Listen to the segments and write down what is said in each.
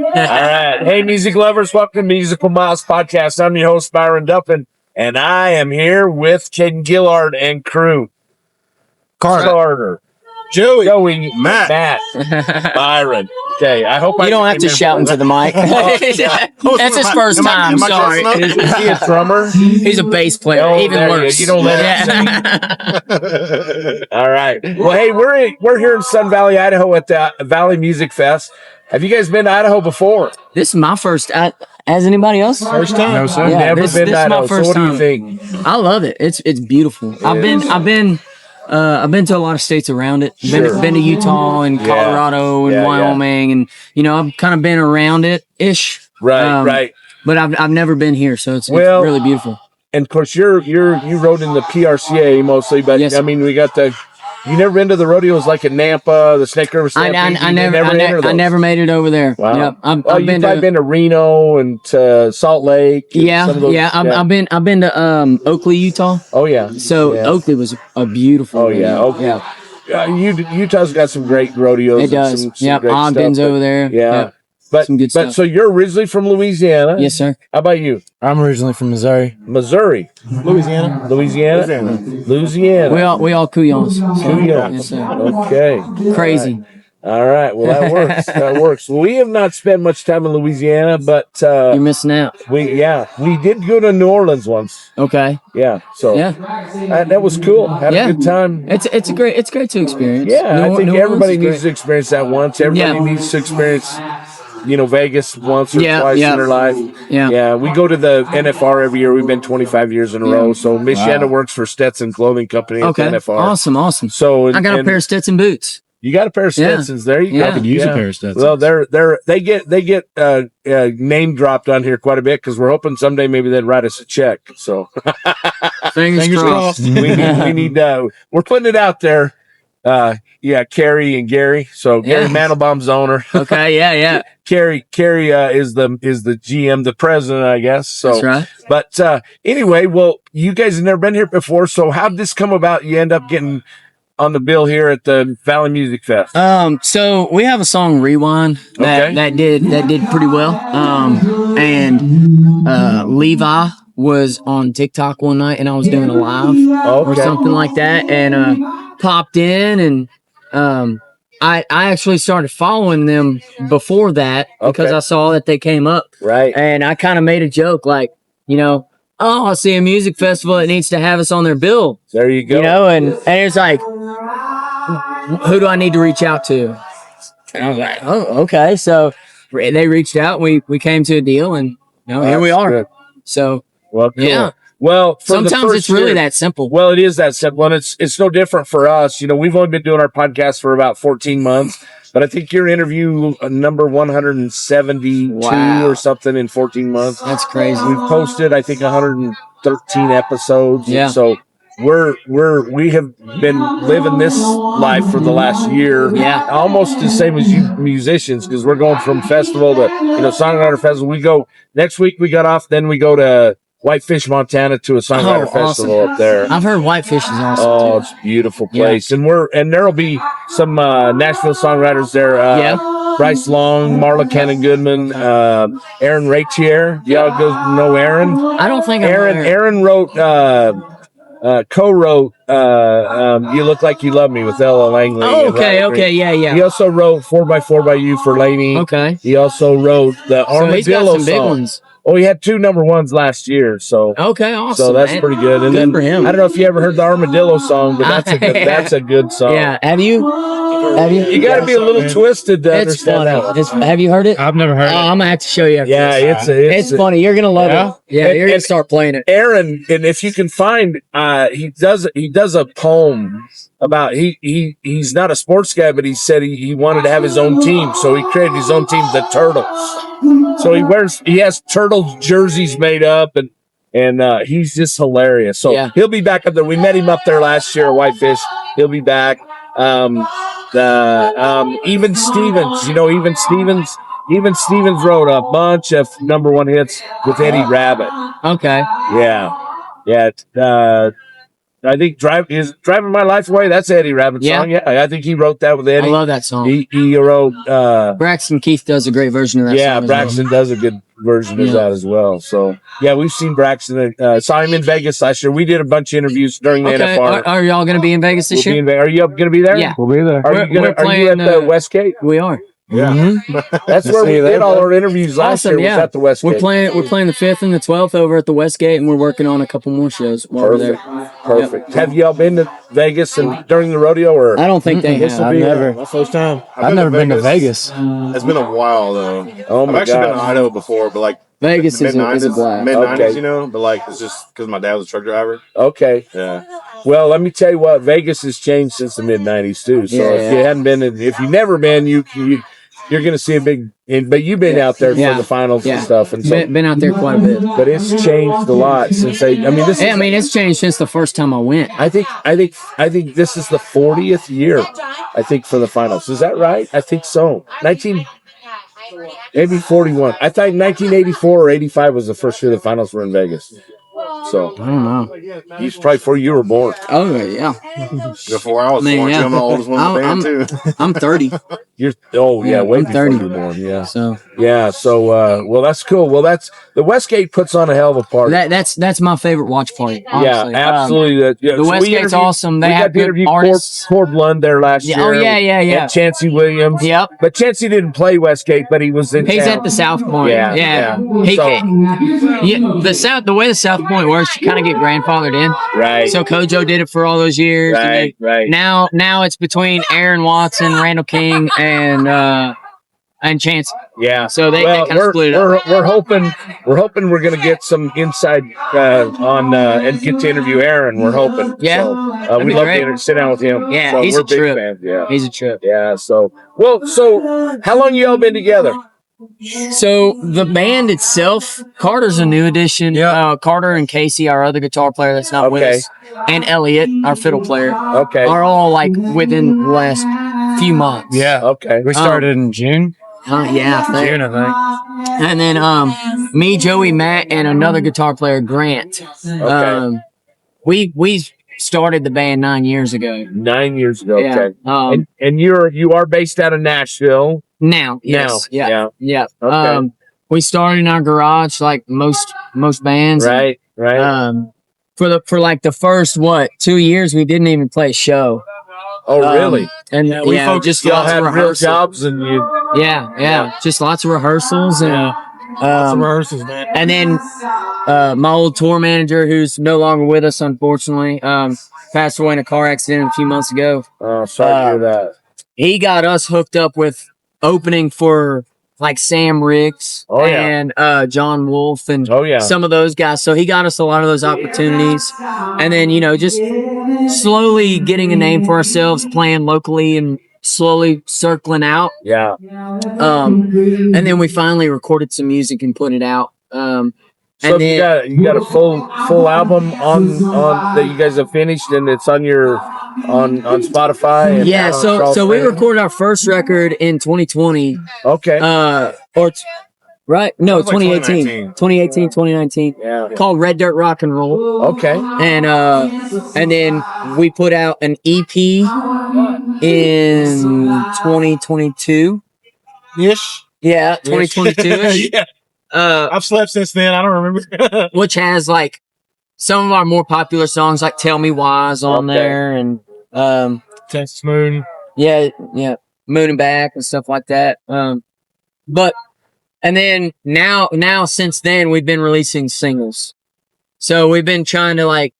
All right. Hey, music lovers. Welcome to Musical Miles Podcast. I'm your host, Byron Duffin, and I am here with Caden Gillard and crew. Carter. Joey. Matt. Byron. Okay, I hope you don't have to shout into the mic. That's his first time. Sorry. Is he a drummer? He's a bass player. Even worse. You don't let him sing. All right. Well, hey, we're here in Sun Valley, Idaho at the Valley Music Fest. Have you guys been to Idaho before? This is my first. Has anybody else? First time? No, sir. Yeah, Never been to Idaho. So what do you think? I love it. It's beautiful. I've been to a lot of states around it. Been to Utah and Colorado and Wyoming, and I've kind of been around it ish. Right. But I've never been here, so it's really beautiful. And of course, you rode in the PRCA mostly, but yes. I mean, we got the. You never been to the rodeos like at Nampa, the Snake River Stampede? I never made it over there. Wow. Yep. I've been to Reno and to Salt Lake. I've been to Oakley, Utah. Oh yeah. So Oakley was a beautiful. Oh yeah. Oakley. Yeah. Utah's got some great rodeos. It does. Some great Ogden's stuff, over there. Yeah. Yep. Some good stuff. So you're originally from Louisiana? Yes, sir. How about you? I'm originally from Missouri. Louisiana. We all Couillons. Couillons. Yes, sir. Okay. Crazy. All right. Well, that works. That works. Well, we have not spent much time in Louisiana, but you're missing out. We did go to New Orleans once. Okay. Yeah. So that was cool. Had a good time. It's great to experience. Yeah, I think everybody needs to experience that once. Everybody needs to experience. Vegas once or twice in their life. Yeah. We go to the NFR every year. We've been 25 years in a row. So Miss Shanna works for Stetson Clothing Company at the NFR. Awesome. So I got a pair of Stetson boots. You got a pair of Stetsons. There you go. I could use a pair of Stetsons. Well, they get name dropped on here quite a bit because we're hoping someday maybe they'd write us a check. So fingers crossed. we need we're putting it out there. Carrie and Gary. So Gary Mandelbaum's the owner. Okay, yeah. Carrie is the GM, the president, I guess. So that's right. But anyway, well, you guys have never been here before. So how'd this come about? You end up getting on the bill here at the Valley Music Fest. So we have a song Rewind that did pretty well. And Levi was on TikTok one night and I was doing a live or something like that, and popped in, and I actually started following them before that because I saw that they came up. Right. And I kind of made a joke like, I see a music festival that needs to have us on their bill. There you go. And it's like, who do I need to reach out to? And I was like, oh, okay. So they reached out. We came to a deal, and here we are. Good. So, well, cool. Yeah. Well, sometimes it's really that simple. Well, it is that simple, and it's no different for us. We've only been doing our podcast for about 14 months, but I think your interview number 172 or something in 14 months. That's crazy. We've posted, I think, 113 episodes. Yeah. So we have been living this life for the last year. Yeah. Almost the same as you musicians, because we're going from festival to songwriter festival. Next week we got off, then we go to Whitefish, Montana, to a songwriter festival up there. I've heard Whitefish is awesome. Oh, it's a beautiful place, and there'll be some Nashville songwriters there. Bryce Long, Marla Cannon Goodman, Aaron Rachier. Y'all know Aaron? I don't think Aaron wrote, co-wrote "You Look Like You Love Me" with Ella Langley. Oh, okay, yeah. He also wrote 4x4 by You for Lainey. Okay. He also wrote the Armadillo he's got some big song. ones. Oh, he had 2 number 1s last year, so okay, awesome. So that's pretty good. And good for him. I don't know if you ever heard the Armadillo song, but that's a good song. Yeah, have you? You got to be a little twisted to understand that. Have you heard it? I've never heard it. I'm gonna have to show you. Yeah, it's funny. You're gonna love it. Yeah, you're gonna start playing it. Aaron, and if you can find, he does a poem about he's not a sports guy, but he said he wanted to have his own team, so he created his own team, the Turtles. So he has Turtles jerseys made up, and he's just hilarious. So he'll be back up there. We met him up there last year at Whitefish. He'll be back. Even Stevens, Even Stevens wrote a bunch of number 1 hits with Eddie Rabbit. Okay. Yeah. I think Driving My Life Away. That's Eddie Rabbitt's song. Yeah, I think he wrote that with Eddie. I love that song. He wrote. Braxton Keith does a great version of that. Yeah, song Braxton does a good version of that as well. So yeah, we've seen Braxton. Saw him in Vegas last year. We did a bunch of interviews during the NFR. Are y'all going to be in Vegas this year? Are you going to be there? Yeah, We'll be there. Are you at the Westgate? We are. Yeah, Mm-hmm. That's where we did all our interviews last year. Was at the Westgate. We're playing the 5th and the 12th over at the Westgate, and we're working on a couple more shows while we're there. Perfect. Yep. Have y'all been to Vegas and during the rodeo? Or I don't think they have. I've never. My first time. I've never been to Vegas. It's been a while though. Oh my I've actually been God. to Idaho before, but like Vegas is a blast. Mid-90s, you know, but like it's just because my dad was a truck driver. Okay. Yeah. Well, let me tell you what, Vegas has changed since the mid-90s too. So if you hadn't been, if you've never been, you're going to see a big. But you've been out there for the finals and stuff, and so been out there quite a bit. But it's changed a lot since they. I mean, it's changed since the first time I went. I think this is the 40th year. I think for the finals. Is that right? I think so. Maybe 41. I thought 1984 or 85 was the first year the finals were in Vegas. So I don't know. He's probably before you were born. Oh yeah. Before I was born, I'm the oldest one in the band too. I'm 30. You're way before 30. you were born. Yeah. So well, that's cool. Well, that's the Westgate puts on a hell of a party. That's my favorite watch party. Honestly. Yeah, absolutely. The Westgate's awesome. They have good artists. Cord Lund there last year. Oh yeah. And Chancey Williams. Yep. But Chancey didn't play Westgate, but he was in. He's town. at the South Point. Yeah. The way the South Point works, you kind of get grandfathered in. Right. So Kojo did it for all those years. Right. Now it's between Aaron Watson, Randall King, and Chance. Yeah. So they kind of split it up. We're hoping we're going to get some insight on and get to interview Aaron. We're hoping. Yeah. So, we'd love to sit down with him. Yeah. So He's we're a trip. big fans. Yeah. He's a trip. Yeah. So how long y'all been together? So the band itself, Carter's a new addition. Yeah. Carter and Casey, our other guitar player that's not with us, and Elliot, our fiddle player, are all like within the last few months. Yeah. Okay. We started in June. June, I think. And then me, Joey, Matt, and another guitar player, Grant. Okay. We started the band 9 years ago. 9 years ago. Yeah. Okay. And you are based out of Nashville. Now, yes. Yeah. Okay. We started in our garage like most bands. Right. For like the first 2 years we didn't even play a show. Oh really? And we just y'all had real jobs and you. Yeah. Just lots of rehearsals and Lots of rehearsals, man. And then my old tour manager, who's no longer with us, unfortunately, passed away in a car accident a few months ago. Oh, sorry to hear that. He got us hooked up with opening for like Sam Riggs and John Wolfe and some of those guys. So he got us a lot of those opportunities. And then, just slowly getting a name for ourselves, playing locally and slowly circling out. Yeah. And then we finally recorded some music and put it out. So and then, you got a full album on that you guys have finished and it's on your on Spotify. And so we recorded our first record in 2020. Okay. Right? No, 2018. 2019. Yeah. Called Red Dirt Rock and Roll. Okay. And then we put out an EP in 2022. Ish. Yeah, 2022. Yeah. I've slept since then. I don't remember. Which has like some of our more popular songs, like "Tell Me Why's" on there, and Texas Moon. Yeah, Moon and Back and stuff like that. But and then now since then we've been releasing singles. So we've been trying to like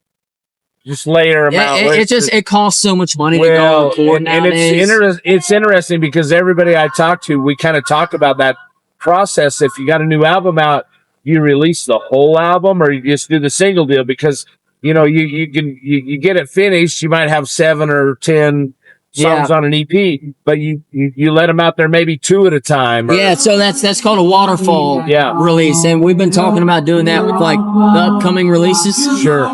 just layer them out. It costs so much money to go record nowadays. And it's interesting because everybody I talk to, we kind of talk about that process. If you got a new album out, you release the whole album or you just do the single deal because you get it finished. You might have 7 or 10 songs on an EP, but you let them out there maybe 2 at a time. So that's called a waterfall release, and we've been talking about doing that with like the upcoming releases. Sure.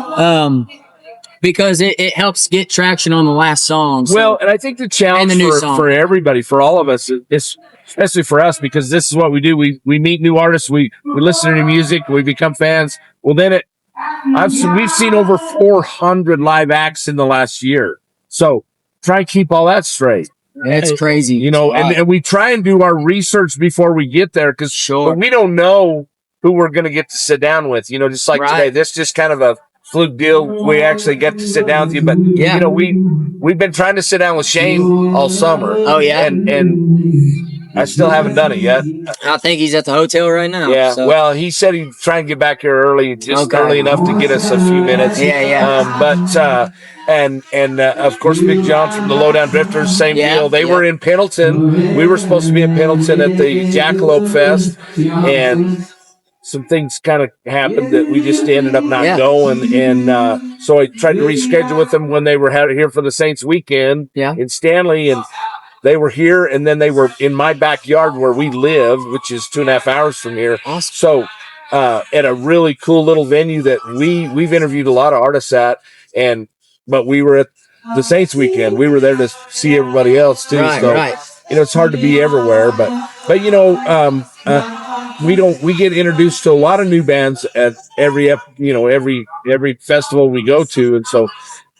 Because it helps get traction on the last song. Well, and I think the challenge for everybody, for all of us, is especially for us, because this is what we do. We meet new artists. We listen to new music. We become fans. Well, then we've seen over 400 live acts in the last year. So try and keep all that straight. It's crazy. You know, and we try and do our research before we get there because we don't know who we're going to get to sit down with. You know, just like today, this just kind of a fluke deal. We actually get to sit down with you, but you know, we've been trying to sit down with Shane all summer. Oh yeah, and I still haven't done it yet. I think he's at the hotel right now. Yeah. So. Well, he said he'd try and get back here early, early enough to get us a few minutes. Yeah. And of course, Big John from the Lowdown Drifters, same deal. They were in Pendleton. We were supposed to be in Pendleton at the Jackalope Fest, and some things kind of happened that we just ended up not going. And so I tried to reschedule with them when they were here for the Saints weekend in Stanley, and they were here, and then they were in my backyard where we live, which is 2.5 hours from here. Awesome. So at a really cool little venue that we've interviewed a lot of artists at, but we were at the Saints weekend. We were there to see everybody else too. You know, it's hard to be everywhere, but you know, we get introduced to a lot of new bands at every festival we go to, and so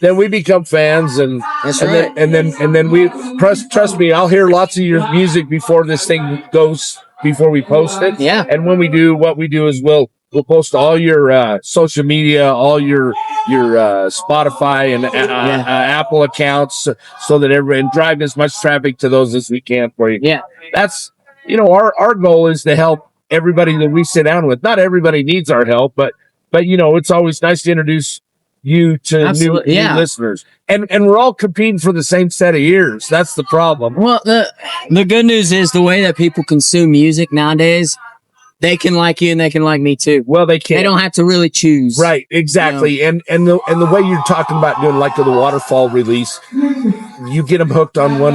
then we become fans, and then we trust me, I'll hear lots of your music before this thing goes, before we post it. Yeah. And when we do, what we do is we'll post all your social media, all your Spotify and Apple accounts, so that everybody, and drive as much traffic to those as we can for you. Yeah. That's, you know, our goal is to help everybody that we sit down with. Not everybody needs our help, but you know, it's always nice to introduce you to new listeners, and we're all competing for the same set of ears. That's the problem. Well, the good news is the way that people consume music nowadays, they can like you and they can like me too. Well, they can. They don't have to really choose. Right, exactly. You know? And the way you're talking about doing, like the Waterfall release, you get them hooked on one,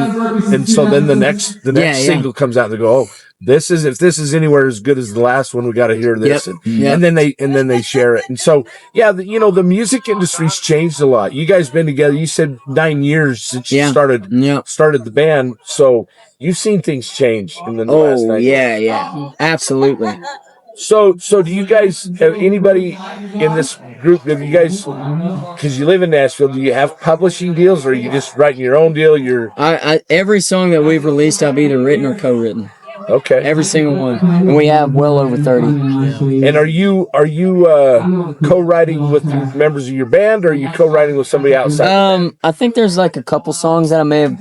and so then the next single comes out and they go, oh, if this is anywhere as good as the last one, we got to hear this. And then they share it. And so, you know, the music industry's changed a lot. You guys been together, you said 9 years since you started the band. So you've seen things change in the last 9 years. Yeah, absolutely. So do you guys have anybody in this group? Have you guys, because you live in Nashville, do you have publishing deals, or are you just writing your own deal? Every song that we've released, I've either written or co-written. Okay. Every single one. And we have well over 30. And are you co-writing with members of your band, or are you co-writing with somebody outside? I think there's like a couple songs that I may have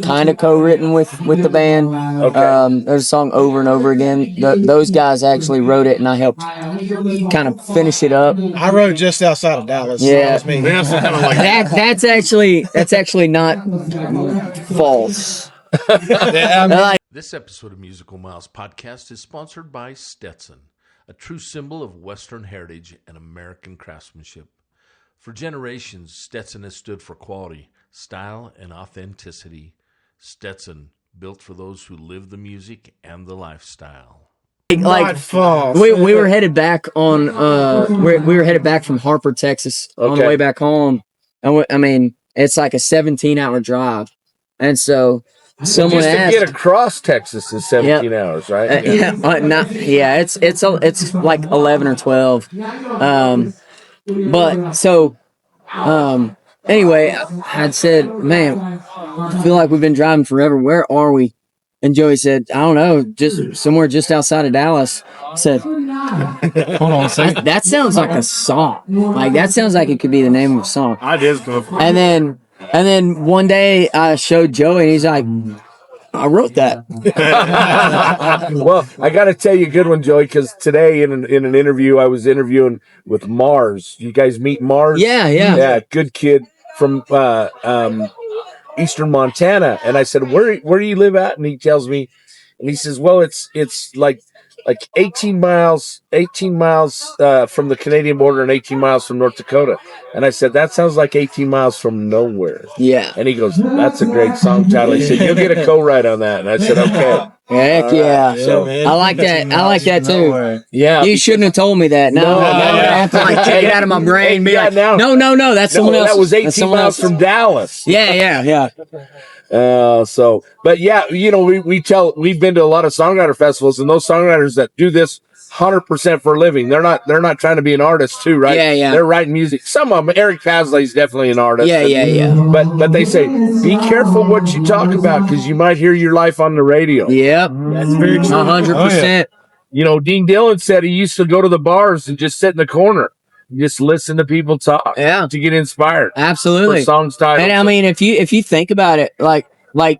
kind of co-written with the band. Okay. There's a song Over and Over Again. Those guys actually wrote it, and I helped kind of finish it up. I wrote Just Outside of Dallas. Yeah. So me. That's actually not false. This episode of Musical Miles Podcast is sponsored by Stetson, a true symbol of Western heritage and American craftsmanship. For generations, Stetson has stood for quality, style, and authenticity. Stetson, built for those who live the music and the lifestyle. Like we were headed back on we were headed back from Harper, Texas on the way back home, and I mean, it's like a 17-hour drive, and so someone just to asked, get across Texas is 17 hours, right? It's like 11 or 12. But so anyway, I'd said, man, I feel like we've been driving forever. Where are we? And Joey said, I don't know, just somewhere just outside of Dallas. I said, hold on a second. That sounds like a song. Like, that sounds like it could be the name of a song. I did go for it. And then one day I showed Joey, and he's like, I wrote that. Well, I got to tell you a good one, Joey, because today in an interview, I was interviewing with Mars. You guys meet Mars? Yeah, good kid from Eastern Montana. And I said, where do you live at? And he tells me, and he says, well, it's like 18 miles from the Canadian border and 18 miles from North Dakota. And I said, that sounds like 18 miles from nowhere. Yeah. And he goes, that's a great song title. He said, you'll get a co-write on that. And I said, okay. Heck yeah. So I like that. I like that too. Yeah. You shouldn't have told me that. No, I have to like take it out of my brain and be like, no, that's someone else. That was 18 miles from Dallas. Yeah. But yeah, we've been to a lot of songwriter festivals, and those songwriters that do this 100% for a living, they're not trying to be an artist too, right? Yeah. They're writing music. Some of them, Eric Pasley's definitely an artist. Yeah. But they say, be careful what you talk about, because you might hear your life on the radio. Yep. That's very true. 100%. Dean Dillon said he used to go to the bars and just sit in the corner. Just listen to people talk to get inspired. Absolutely. For songs titles. And I mean, if you think about it, like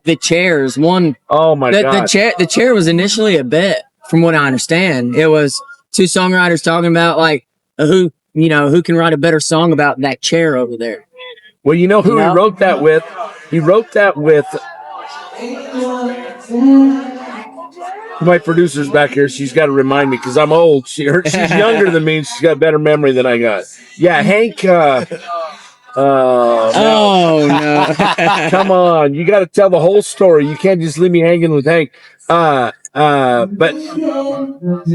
the chairs, oh my God. The chair was initially a bit, from what I understand. It was two songwriters talking about like who can write a better song about that chair over there. Well, you know who he wrote that with? He wrote that with my producer's back here. She's got to remind me because I'm old. She's younger than me, and she's got better memory than I got. Yeah, Hank. No. Come on, you got to tell the whole story. You can't just leave me hanging with Hank. But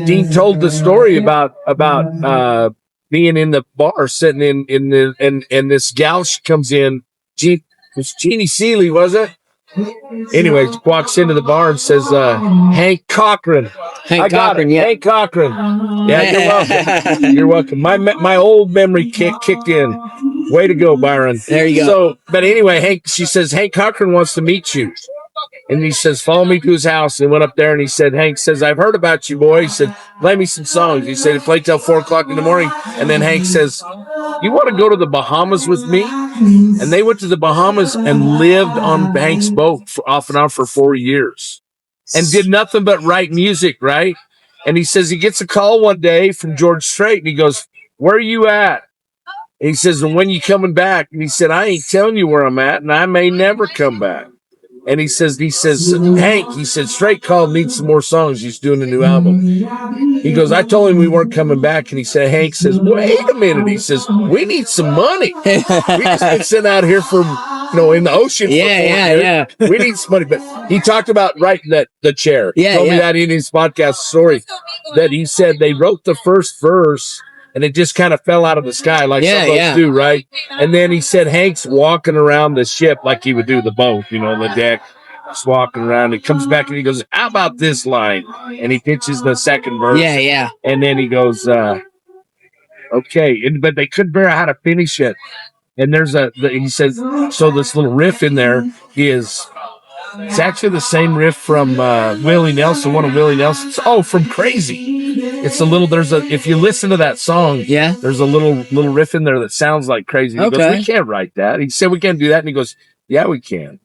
Dean told the story about being in the bar, sitting in this gal comes in. Was Jeannie Seeley, was it? Anyway, walks into the bar and says, Hank Cochran. Hank Cochran. Hank Cochran. Yeah, you're welcome. You're welcome. My old memory kicked in. Way to go, Byron. There you go. So, but anyway, she says, Hank Cochran wants to meet you. And he says, follow me to his house. And went up there and he said, Hank says, I've heard about you, boy. He said, play me some songs. He said, play till 4:00 in the morning. And then Hank says, you want to go to the Bahamas with me? And they went to the Bahamas and lived on Hank's boat off and on for 4 years and did nothing but write music, right? And he says he gets a call one day from George Strait and he goes, where are you at? And he says, and when you coming back? And he said, I ain't telling you where I'm at, and I may never come back. And he says, Hank, he said, Strait called, needs some more songs. He's doing a new album. He goes, I told him we weren't coming back. And he said, Hank says, wait a minute. He says, we need some money. We just been sitting out here for, in the ocean. Yeah. We need some money. But he talked about writing the chair. He told me that in his podcast story, that he said they wrote the first verse and it just kind of fell out of the sky like some of us do, right? And then he said Hank's walking around the ship like he would do the boat, the deck, just walking around. He comes back and he goes, how about this line? And he pitches the second verse. Yeah. And then he goes, okay. But they couldn't figure out how to finish it. And he says, so this little riff in there it's actually the same riff from Willie Nelson, one of Willie Nelson's. Oh, from Crazy. It's if you listen to that song, there's a little riff in there that sounds like Crazy. He goes, we can't write that. He said, we can't do that. And he goes, yeah, we can.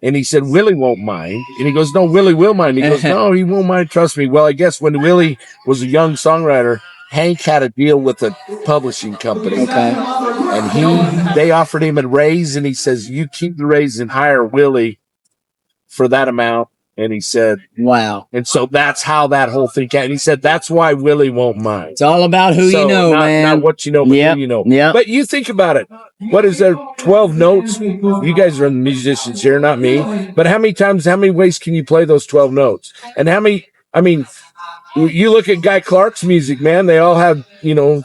And he said, Willie won't mind. And he goes, no, Willie will mind. He goes, no, he won't mind. Trust me. Well, I guess when Willie was a young songwriter, Hank had a deal with a publishing company. Okay. And they offered him a raise, and he says, you keep the raise and hire Willie for that amount. And he said, wow. And so that's how that whole thing came. And he said, that's why Willie won't mind. It's all about who you know, man. Not what you know, but who you know. Yeah. But you think about it. What is there? 12 notes? You guys are the musicians here, not me. But how many ways can you play those 12 notes? And you look at Guy Clark's music, man, they all have,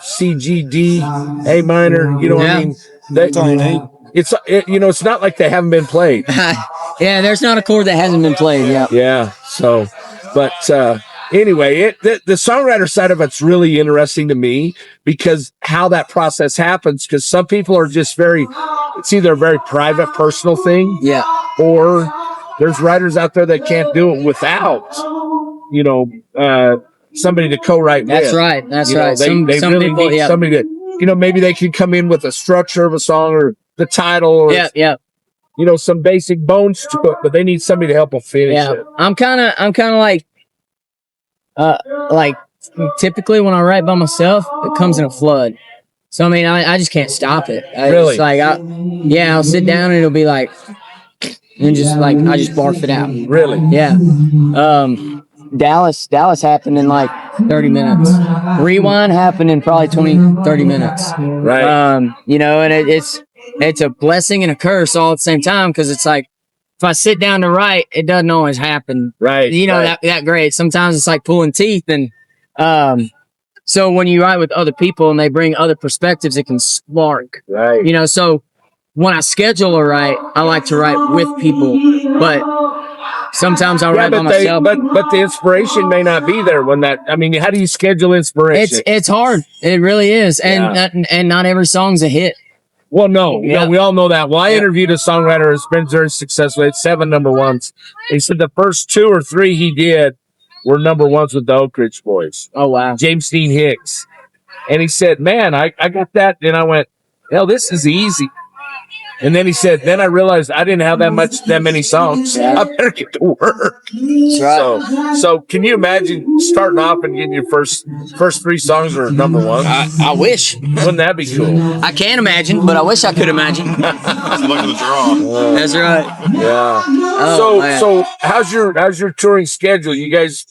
C, G, D, A minor, it's not like they haven't been played. Yeah, there's not a chord that hasn't been played. Yeah. So, but anyway, the songwriter side of it's really interesting to me because how that process happens. Because some people are just it's either a very private, personal thing, or there's writers out there that can't do it without, somebody to co-write with. That's right. They really need somebody to, maybe they can come in with a structure of a song or the title or some basic bones to it, but they need somebody to help them finish it. I'm kind of like typically when I write by myself, it comes in a flood. So I mean, I just can't stop it. Really? It's like I'll sit down and it'll be like, and just like I just barf it out. Really? Yeah. Dallas happened in like 30 minutes. Rewind happened in probably 30 minutes. Right. And it's a blessing and a curse all at the same time, because it's like if I sit down to write, it doesn't always happen. Right. That great. Sometimes it's like pulling teeth, and so when you write with other people and they bring other perspectives, it can spark. Right. So when I schedule a write, I like to write with people, but sometimes I write by myself. But the inspiration may not be there when that. I mean, how do you schedule inspiration? It's hard. It really is, and not every song's a hit. Well, no, we all know that. Well, I interviewed a songwriter who's been very successful. It's 7 number ones. He said the first 2 or 3 he did were number ones with the Oak Ridge Boys. Oh, wow. James Dean Hicks. And he said, man, I got that. And I went, hell, this is easy. And then he said, then I realized I didn't have that many songs. I better get to work. That's right. So can you imagine starting off and getting your first 3 songs are number one? I wish. Wouldn't that be cool? I can't imagine, but I wish I could imagine. Look at the draw. That's right. Yeah. So how's your touring schedule? You guys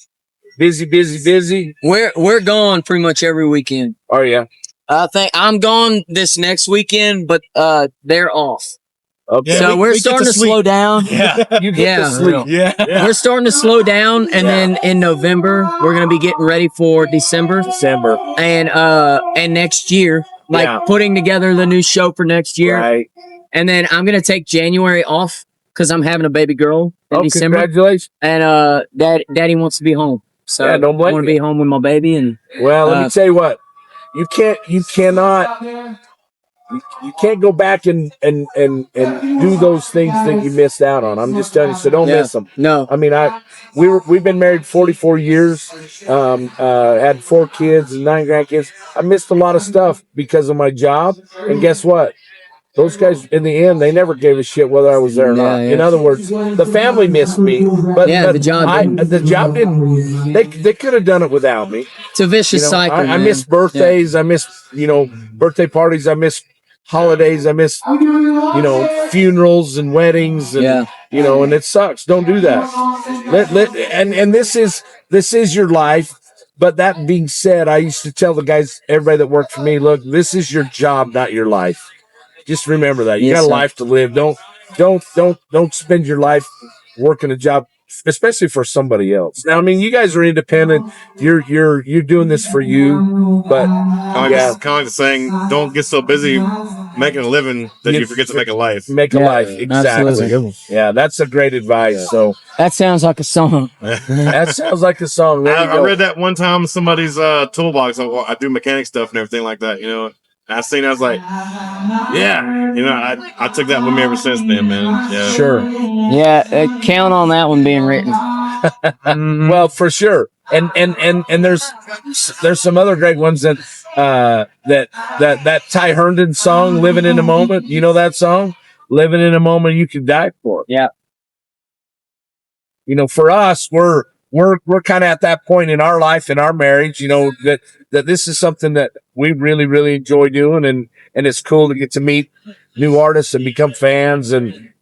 busy? We're gone pretty much every weekend. Oh yeah. I think I'm gone this next weekend, but they're off. Okay. Yeah, So we're starting to slow down. Yeah. You get to sleep. Yeah. We're starting to slow down, and then in November we're gonna be getting ready for December and next year, putting together the new show for next year. Right. And then I'm gonna take January off because I'm having a baby girl in December. Congratulations. And Daddy wants to be home, so Yeah, don't blame I want to you. be home with my baby. And Well, let me tell you what. You can't go back and do those things that you missed out on. I'm just telling you, so don't miss them. No, I mean, we've been married 44 years, had 4 kids and 9 grandkids. I missed a lot of stuff because of my job, and guess what? Those guys, in the end, they never gave a shit whether I was there or not. Yeah. In other words, the family missed me, but the job didn't. They could have done it without me. it's a vicious cycle. I miss birthdays. I miss birthday parties. I miss holidays. I miss funerals and weddings. And, and it sucks. Don't do that. And this is your life. But that being said, I used to tell the guys, everybody that worked for me, look, this is your job, not your life. Just remember that you got a life to live. Don't spend your life working a job, especially for somebody else. Now, I mean, you guys are independent. You're doing this for you, but kind of like the saying, don't get so busy making a living that you forget to make a life. Make a life, exactly. Absolutely. Yeah, that's a great advice. So that sounds like a song. that sounds like a song. I read that one time in somebody's toolbox. I do mechanic stuff and everything like that, I seen it, I was like, I took that with me ever since then, man. Yeah. Sure. Yeah, count on that one being written. Well, for sure. And there's some other great ones that Ty Herndon song, Living in the Moment. You know that song? Living in a Moment you could die for. Yeah. For us, we're kind of at that point in our life, in our marriage, that this is something that we really, really enjoy doing. And it's cool to get to meet new artists and become fans and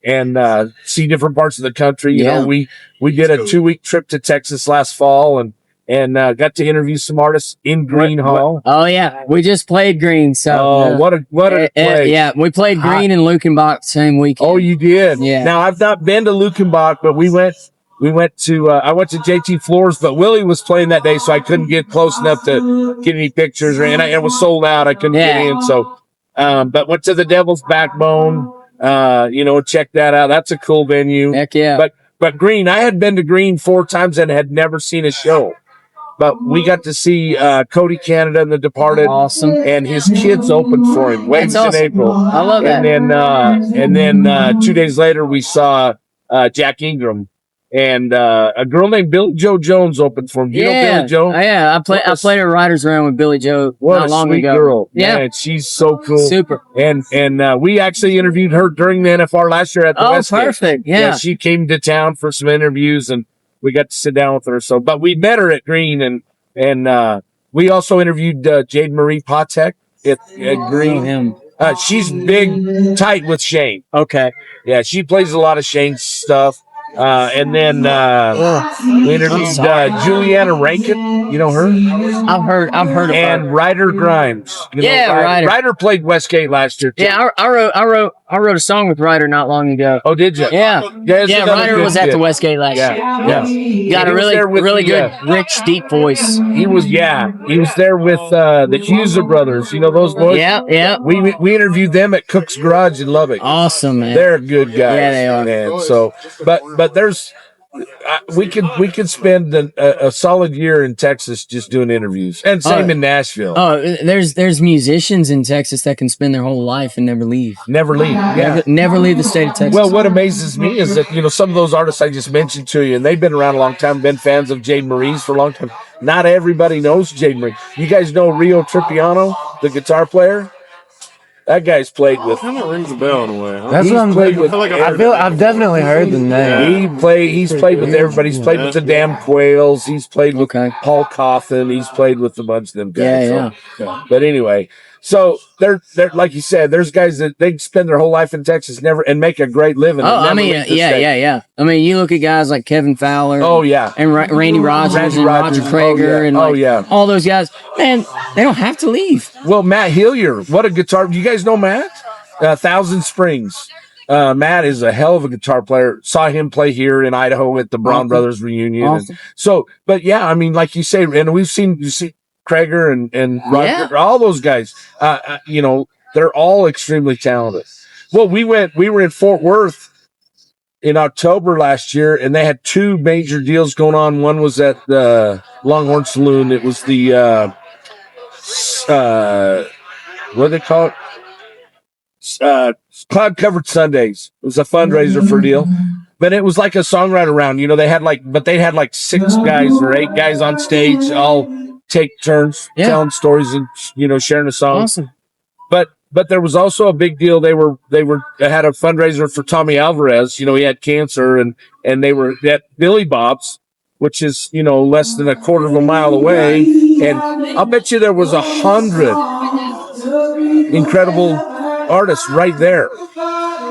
see different parts of the country. We did a 2-week trip to Texas last fall and got to interview some artists in Green Hall. Oh yeah. We just played Green. So what a place. Yeah. We played Green and Lukenbach same weekend. Oh, you did? Yeah. Now I've not been to Lukenbach, but I went to JT Floors, but Willie was playing that day, so I couldn't get close enough to get any pictures, and it was sold out. I couldn't get in, so but went to the Devil's Backbone, check that out. That's a cool venue. Heck yeah. But Green, I had been to Green 4 times and had never seen a show. But we got to see Cody Canada and The Departed. Awesome. And his kids opened for him. Weddings in April. I love that. And then 2 days later, we saw Jack Ingram. And a girl named Billy Joe Jones opened for him. You know Billy Joe? Yeah, I played a writer's round with Billy Joe not long sweet ago. Girl. Yeah. Man, she's so cool. Super. And we actually interviewed her during the NFR last year at the Westgate. Oh, perfect. Yeah. She came to town for some interviews, and we got to sit down with her. So, but we met her at Green, and we also interviewed Jade Marie Patek at Green. She's big, tight with Shane. Okay. Yeah, she plays a lot of Shane's stuff. And then we interviewed Juliana Rankin. You know her? I've heard of her. And Ryder Grimes. Ryder played Westgate last year too. Yeah, I I wrote a song with Ryder not long ago. Oh, did you? Yeah. Yeah, Ryder was at the Westgate last year. Yeah. He got a He was really, there with really the, good, rich, deep voice. He was there with the Hughes brothers. You know those boys? Yeah. We interviewed them at Cook's Garage in Lubbock. Awesome, man. They're good guys. Yeah, they are. Man. So, but there's we could spend a solid year in Texas just doing interviews, and same in Nashville. Oh, there's musicians in Texas that can spend their whole life and never leave. Never leave. Yeah. Never leave the state of Texas. Well, what amazes me is that, some of those artists I just mentioned to you, and they've been around a long time, been fans of Jade Marie's for a long time. Not everybody knows Jade Marie. You guys know Rio Tripiano, the guitar player? That guy's played with. Kind of rings a bell in a way. Huh? That's what I'm played with. I've definitely heard the name. He's played with everybody. He's played with the Damn Quails. He's played with Paul Coffin. He's played with a bunch of them guys. Yeah. But anyway, so they're like you said, there's guys that they spend their whole life in Texas and make a great living. Oh, I mean, yeah. I mean, you look at guys like Kevin Fowler. Oh yeah, and Randy Rogers and Roger Prager and all those guys. Man, they don't have to leave. Well, Matt Hillier, what a guitar! You guys know Matt? Thousand Springs. Matt is a hell of a guitar player. Saw him play here in Idaho at the Braun Brothers reunion. Awesome. But yeah, I mean, like you say, and you see Krager and Roger, all those guys. They're all extremely talented. Well, we were in Fort Worth in October last year, and they had two major deals going on. One was at the Longhorn Saloon. It was the what do they call it? Cloud Covered Sundays. It was a fundraiser for a deal. But it was like a songwriter round. They had like 6 guys or 8 guys on stage, all take turns telling stories and sharing a song. Awesome. But there was also a big deal. They had a fundraiser for Tommy Alvarez. He had cancer, and they were at Billy Bob's, which is less than a quarter of a mile away. And I'll bet you there was 100 incredible artists right there.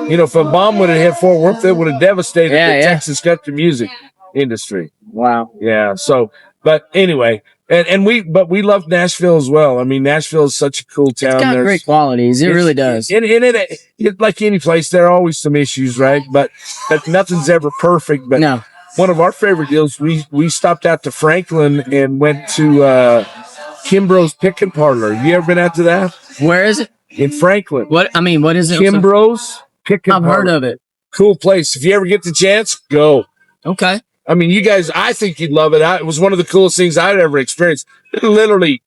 If a bomb would have hit Fort Worth, it would have devastated the Texas country music industry. Wow. Yeah. So, but anyway, and we love Nashville as well. I mean, Nashville is such a cool town. It's got great qualities. It really does. And it, like any place, there are always some issues, right? But nothing's ever perfect. But no. One of our favorite deals, we stopped out to Franklin and went to Kimbrough's Pickin' Parlor. Have you ever been out to that? Where is it? In Franklin. What is it? Kimbrough's Pickin' Parlor. I've heard of it. Cool place. If you ever get the chance, go. Okay. I mean, you guys, I think you'd love it. It was one of the coolest things I'd ever experienced. Literally,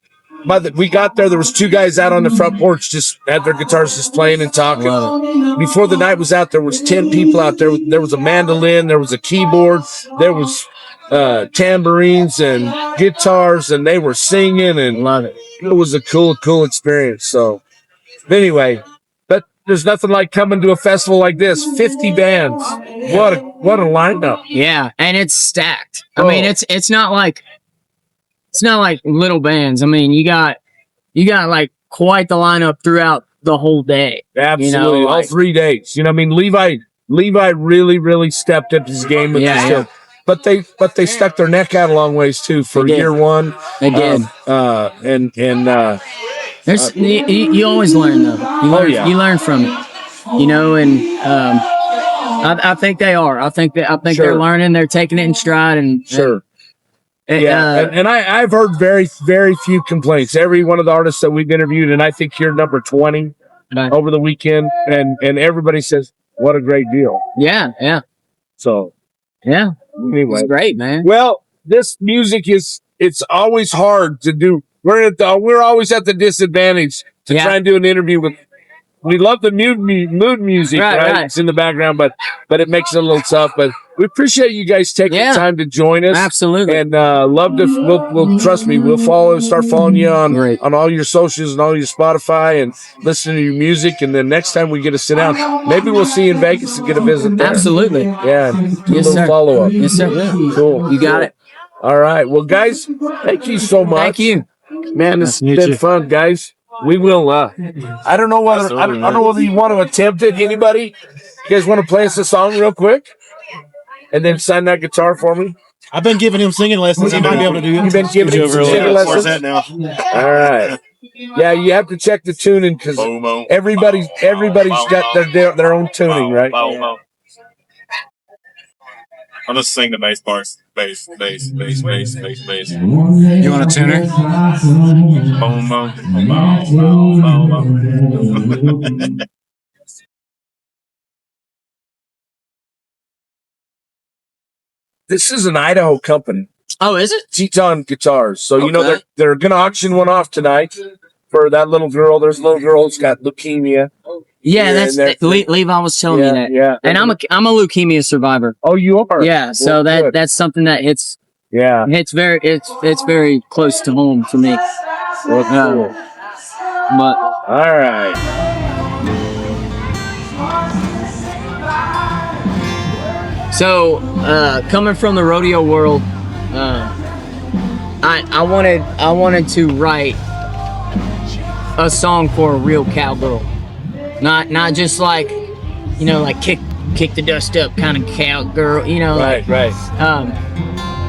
we got there was 2 guys out on the front porch, just had their guitars just playing and talking. Before the night was out, there was 10 people out there. There was a mandolin, there was a keyboard, there was tambourines and guitars, and they were singing, and love it. It was a cool experience. So, anyway, but there's nothing like coming to a festival like this. 50 bands. What a lineup. Yeah, and it's stacked. I mean, it's not like little bands. I mean, you got like quite the lineup throughout the whole day. Absolutely, all 3 days. I mean, Levi really stepped up his game with this stuff. But they stuck their neck out a long ways too for year one. They did. You always learn though. You learn from it. And I think they are. I think they're learning. They're taking it in stride and sure. And I've heard very, very few complaints. Every one of the artists that we've interviewed, and I think you're number 20 over the weekend, and everybody says, what a great deal. Yeah. So, yeah. Anyway. It's great, man. Well, this music it's always hard to do. We're always at the disadvantage to try and do an interview with. We love the mood music, right? It's in the background, but it makes it a little tough. But we appreciate you guys taking the time to join us. Absolutely. And love to. We'll trust me. We'll start following you on all your socials and all your Spotify and listen to your music. And then next time we get to sit down, maybe we'll see you in Vegas and get a visit there. Absolutely. Yeah. Do a little follow up. Yes, sir. Cool. You got it. All right. Well, guys, thank you so much. Thank you. Man, this has been fun, guys. We will. I don't know whether you want to attempt it. Anybody? You guys want to play us a song real quick, and then sign that guitar for me? I've been giving him singing lessons. He might be able to do it. You've been giving him singing lessons. Now. All right. Yeah, you have to check the tuning because everybody's got their own tuning, right? I'll just sing the bass parts. Bass. You want a tuner? Boom, boom, boom. This is an Idaho company, Oh, is it? Teton Guitars. So you know Okay. they're gonna auction one off tonight for that little girl. There's a little girl who's got leukemia. Yeah, Yeah, that's Levi was telling me that. Yeah. And I'm a leukemia survivor. Oh, you are. Yeah, so Well, that's something that hits yeah. it's very close to home for me. Well, cool. But All right. so coming from the rodeo world, I wanted to write a song for a real cowgirl. Not just like, like kick the dust up kind of cowgirl, Right.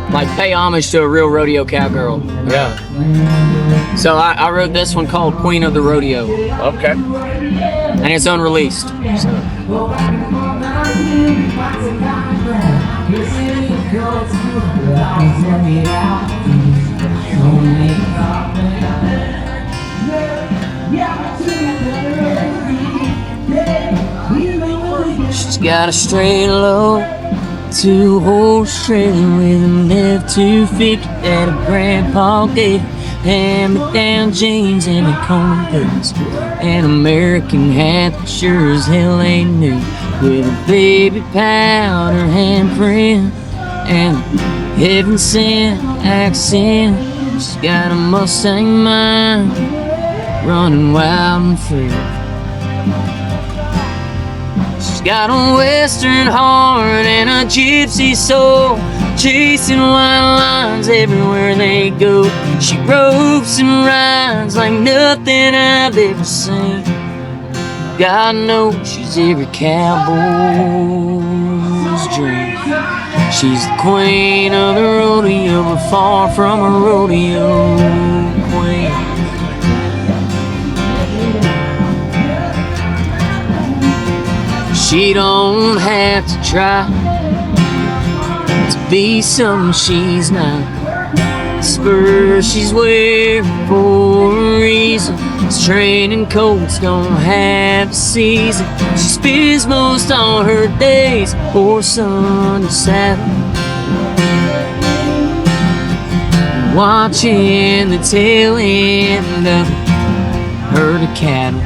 like pay homage to a real rodeo cowgirl. Yeah. So I wrote this one called Queen of the Rodeo, Okay. and it's unreleased. So. She's got a straight low, 2-horse trailer with an F-250 that her grandpa gave, hand-me-down jeans and a corncoats, an American hat that sure as hell ain't new, with a baby powder handprint and a heaven-sent accent. She's got a Mustang mind running wild and free. She's got a western heart and a gypsy soul, chasing wild lines everywhere they go. She ropes and rides like nothing I've ever seen. God knows she's every cowboy's dream. She's the queen of the rodeo, but far from a rodeo queen. She don't have to try to be something she's not. Spurs she's wearing for a reason. This training coats don't have a season. She spends most all her days horse under saddle, watching the tail end of a herd of cattle.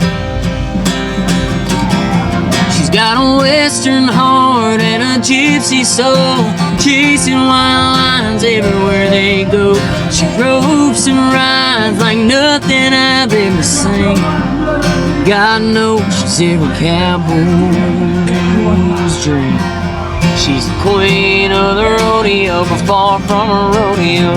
She's got a western heart and a gypsy soul, chasing wild lines everywhere they go. She ropes and rides like nothing I've ever seen. God knows she's every cowboy's dream. She's the queen of the rodeo, but far from a rodeo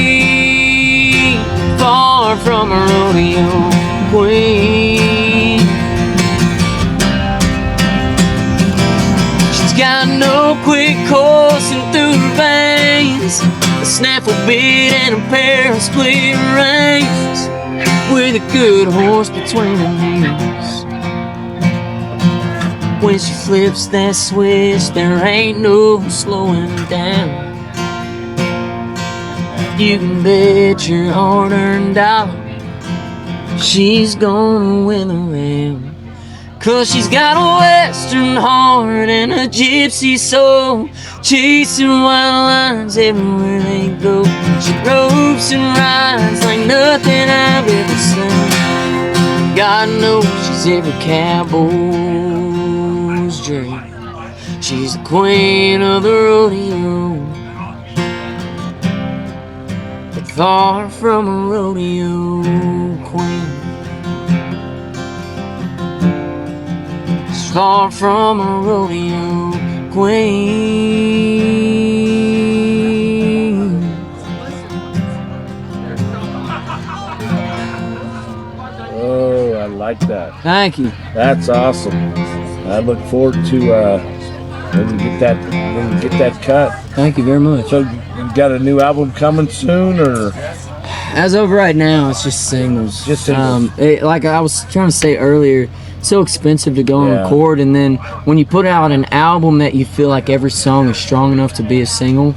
queen. Far from a rodeo queen. She's got no quick coursing through her veins, a snaffle bit and a pair of split reins, with a good horse between her knees. When she flips that switch, there ain't no slowing down. You can bet your hard-earned dollar she's gonna win around. 'Cause she's got a western heart and a gypsy soul, chasing wild lines everywhere they go. She ropes and rides like nothing I've ever seen. God knows she's every cowboy's dream. She's the queen of the rodeo, but far from a rodeo queen. Far from a rodeo queen. Oh, I like that. Thank you. That's awesome. I look forward to when you get that cut. Thank you very much. So got a new album coming soon, or As of right now, it's just singles. Just singles. Like I was trying to say earlier, so expensive to go and Yeah. record, and then when you put out an album that you feel like every song is strong enough to be a single,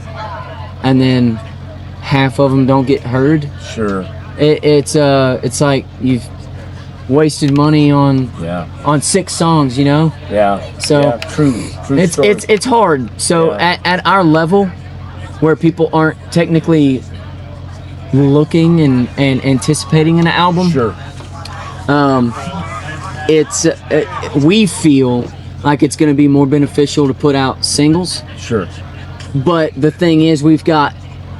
and then half of them don't get heard, sure? it's like you've wasted money on Yeah, 6 songs, you know. yeah. So yeah, true it's story. it's hard. So Yeah. at our level, where people aren't technically looking and anticipating an album, sure. it's we feel like it's going to be more beneficial to put out singles. Sure. But the thing is, we've got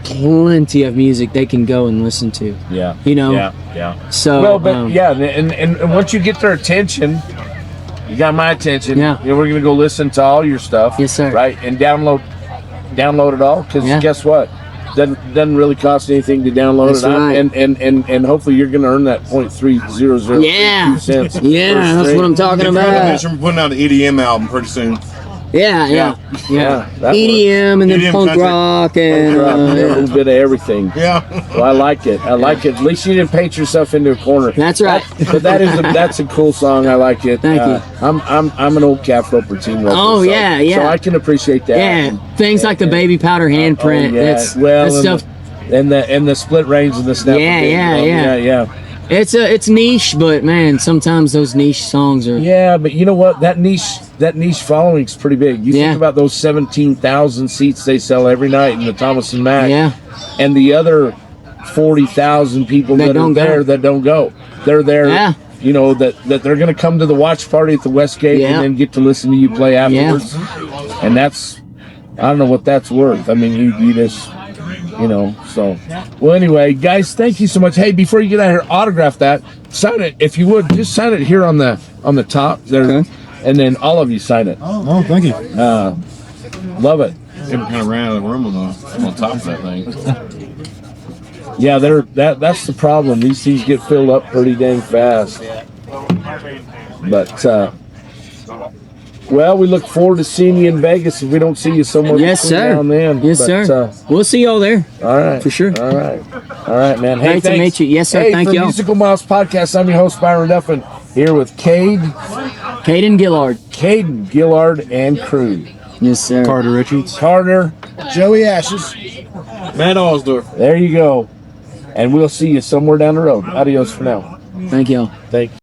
plenty of music they can go and listen to. Yeah. You know? Yeah. So Well, but yeah, and once you get their attention, you got my attention. Yeah. You know, we're gonna go listen to all your stuff. Yes, sir. Right, and download it all, because Yeah. guess what? Doesn't really cost anything to download That's it. right. And hopefully you're gonna earn that 0.300 Yeah. cents. Yeah, per that's stream. what I'm talking We're about. putting out an EDM album pretty soon. Yeah. that EDM and then EDM punk country. rock and a little bit of everything. Yeah. Well, I like it. I like it. At least you didn't paint yourself into a corner. That's right. But that's a cool song. I like it. Thank you. I'm an old Calf Roper team roper. Oh, so, yeah. So I can appreciate that. Yeah, things like the baby powder handprint. Oh, yeah. That's Well, that and stuff. and the split range and the snap. Yeah. It's niche, but man, sometimes those niche songs are. Yeah, but you know what? That niche following's pretty big. You Yeah. think about those 17,000 seats they sell every night in the Thomas and Mack. Yeah. And the other 40,000 people That that are don't go. there that don't go. They're there. Yeah. You know, that they're going to come to the watch party at the Westgate Yeah. and then get to listen to you play afterwards. And that's, I don't know what that's worth. I mean, you just, you know, so. Well, anyway, guys, thank you so much. Hey, before you get out here, autograph that. Sign it, if you would. Just sign it here on the top there. Okay. And then all of you sign it. Oh, thank you. Love it. It kind of ran out of the room on top of that thing. Yeah, that's the problem. These things get filled up pretty dang fast. But well, we look forward to seeing you in Vegas if we don't see you somewhere Yes, between sir. now and then. Yes, But, sir. We'll see y'all there. All right. For sure. All right, man. Hey, Great to thanks. meet you. Yes, sir. Hey, Thank for y'all. Musical Miles Podcast, I'm your host, Byron Duffin, here with Caden Gillard. Caden Gillard and crew. Yes, sir. Carter Richards. Carter, Joey Ashes. Matt Osdorf. there you go. And we'll see you somewhere down the road. Adios for now. Thank y'all. Thank you.